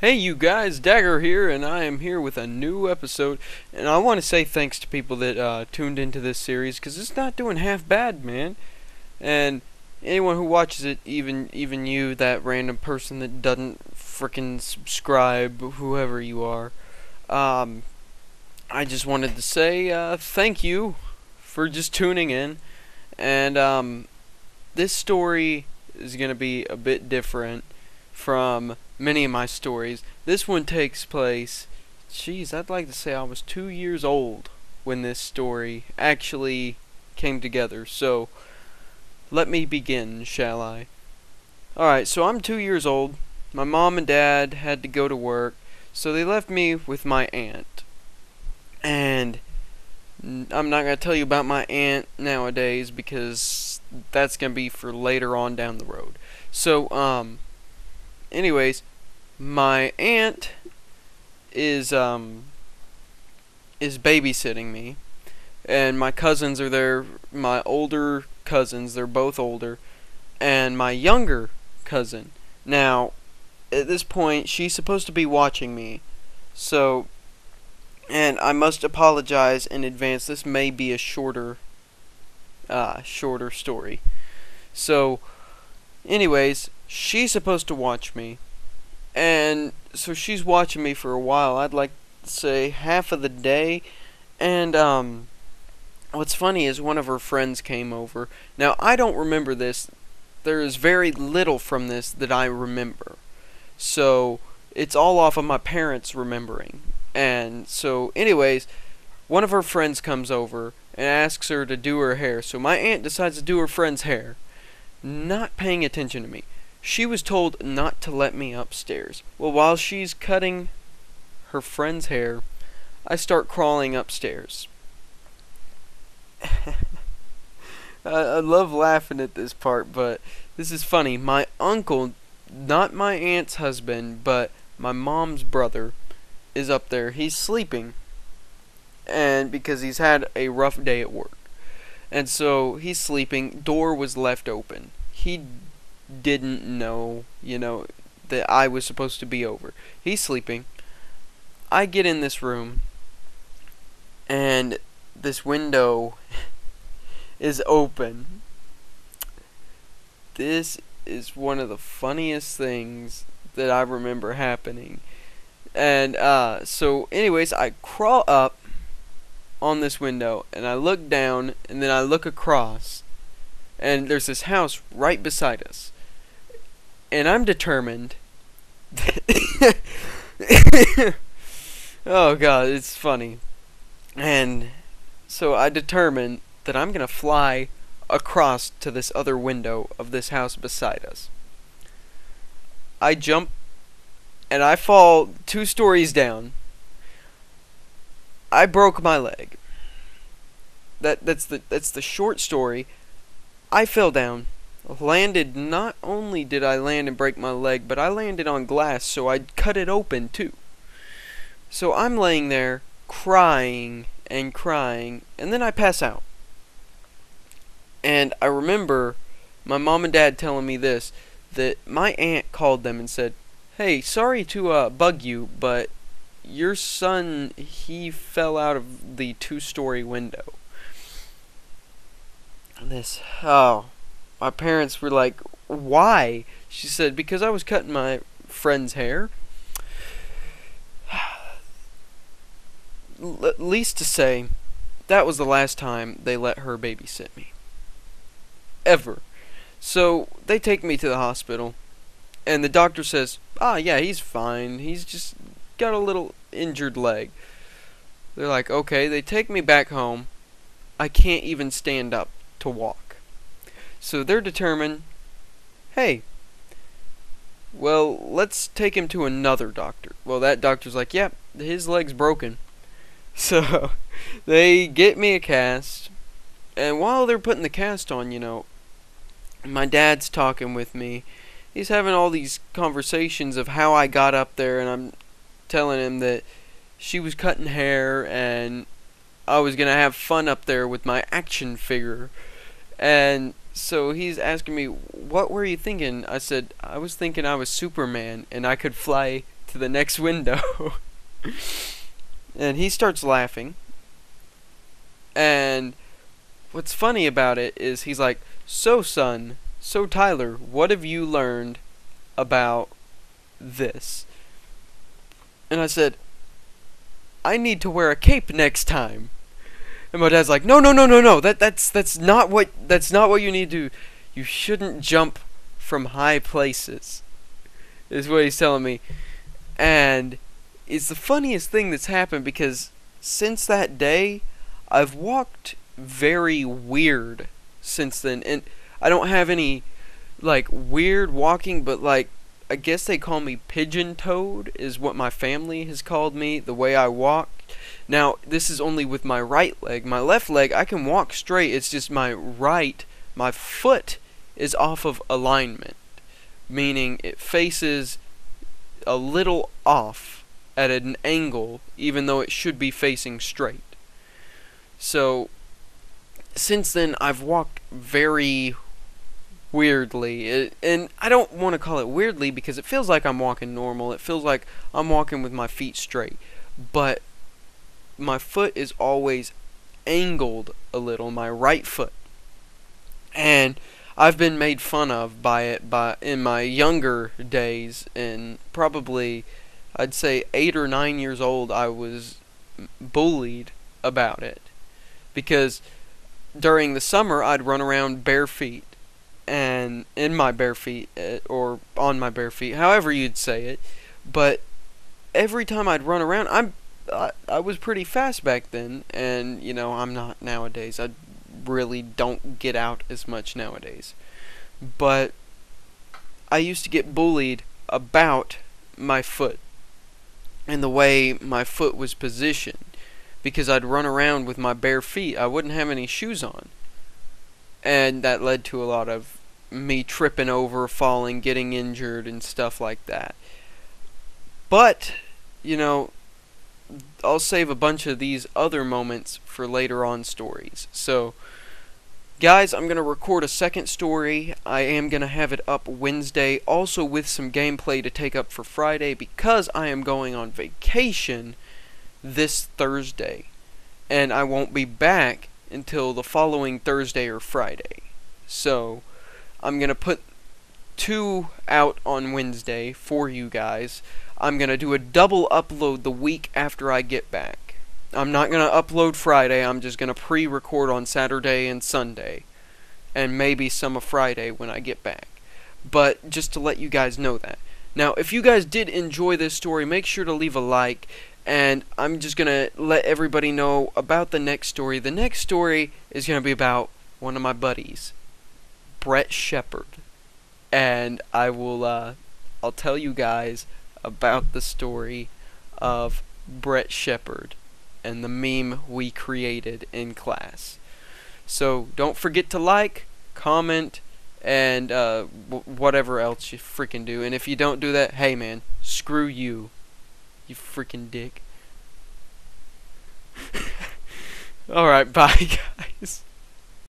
Hey you guys, Dagger here, and I am here with a new episode. And I want to say thanks to people that tuned into this series, because it's not doing half bad, man. And anyone who watches it, even you, that random person that doesn't frickin' subscribe, whoever you are, um, I just wanted to say thank you for just tuning in. And this story is going to be a bit different from many of my stories. This one takes place, geez, I'd like to say I was 2 years old when this story actually came together. So, let me begin, shall I? Alright, so I'm 2 years old. My mom and dad had to go to work, so they left me with my aunt. And I'm not going to tell you about my aunt nowadays because that's going to be for later on down the road. So, anyways, my aunt is babysitting me, and my cousins are there. My older cousins, they're both older, and my younger cousin. Now, at this point, she's supposed to be watching me, so, and I must apologize in advance. This may be a shorter story. So, anyways, she's supposed to watch me. And so she's watching me for a while. I'd like to say half of the day. And what's funny is one of her friends came over. Now, I don't remember this. There is very little from this that I remember. So it's all off of my parents remembering. And so anyways, one of her friends comes over and asks her to do her hair. So my aunt decides to do her friend's hair, not paying attention to me. She was told not to let me upstairs. Well, while she's cutting her friend's hair, I start crawling upstairs. I love laughing at this part, but this is funny. My uncle, not my aunt's husband, but my mom's brother, is up there. He's sleeping, and because he's had a rough day at work. And so he's sleeping. Door was left open. He didn't know, that I was supposed to be over. He's sleeping. I get in this room, and this window is open. This is one of the funniest things that I remember happening. And so anyways, I crawl up on this window, and I look down, and then I look across, and there's this house right beside us. And I'm determined. Oh god, it's funny. And so I determined that I'm gonna fly across to this other window of this house beside us. I jump, and I fall 2 stories down. I broke my leg. That's the short story. I fell down. Landed, not only did I land and break my leg, but I landed on glass, so I'd cut it open too. So I'm laying there crying and crying, and then I pass out. And I remember my mom and dad telling me this, that my aunt called them and said, "Hey, sorry to bug you, but your son, he fell out of the 2-story window." My parents were like, "Why?" She said, "Because I was cutting my friend's hair." Least to say, that was the last time they let her babysit me. Ever. So, they take me to the hospital, and the doctor says, yeah, he's fine. He's just got a little injured leg. They're like, okay. They take me back home. I can't even stand up to walk. So they're determined, hey, well, let's take him to another doctor. Well, that doctor's like, yep, his leg's broken. So they get me a cast, and while they're putting the cast on, my dad's talking with me. He's having all these conversations of how I got up there, and I'm telling him that she was cutting hair, and I was going to have fun up there with my action figure. And so he's asking me, what were you thinking? I said, I was thinking I was Superman and I could fly to the next window. And he starts laughing. And what's funny about it is he's like, "So, son, so Tyler, what have you learned about this?" And I said, "I need to wear a cape next time." And my dad's like, "No, no, no, no, no. That's not what you need to do. You shouldn't jump from high places." Is what he's telling me. And it's the funniest thing that's happened, because since that day, I've walked very weird since then. And I don't have any, like, weird walking, but, like, I guess they call me pigeon-toed, is what my family has called me, the way I walk. Now, this is only with my right leg. My left leg, I can walk straight. It's just my foot is off of alignment, meaning it faces a little off at an angle, even though it should be facing straight. So, since then, I've walked very weirdly. And I don't want to call it weirdly, because it feels like I'm walking normal. It feels like I'm walking with my feet straight. But my foot is always angled a little, my right foot. And I've been made fun of by it in my younger days, and probably, I'd say 8 or 9 years old, I was bullied about it. Because during the summer, I'd run around bare feet, and in my bare feet, or on my bare feet, however you'd say it. But every time I'd run around, I was pretty fast back then, and, you know, I'm not nowadays. I really don't get out as much nowadays. But I used to get bullied about my foot and the way my foot was positioned, because I'd run around with my bare feet. I wouldn't have any shoes on. And that led to a lot of me tripping over, falling, getting injured, and stuff like that. But, you know, I'll save a bunch of these other moments for later on stories. So, guys, I'm going to record a second story. I am going to have it up Wednesday, also with some gameplay to take up for Friday, because I am going on vacation this Thursday. And I won't be back until the following Thursday or Friday. So, I'm going to put 2 out on Wednesday for you guys. I'm going to do a double upload the week after I get back. I'm not going to upload Friday. I'm just going to pre-record on Saturday and Sunday. And maybe some of Friday when I get back. But just to let you guys know that. Now, if you guys did enjoy this story, make sure to leave a like. And I'm just going to let everybody know about the next story. The next story is going to be about one of my buddies, Brett Shepard. And I'll tell you guys about the story of Brett Shepard and the meme we created in class. So don't forget to like, comment, and whatever else you freaking do. And if you don't do that, hey man, screw you, you freaking dick. Alright, bye guys.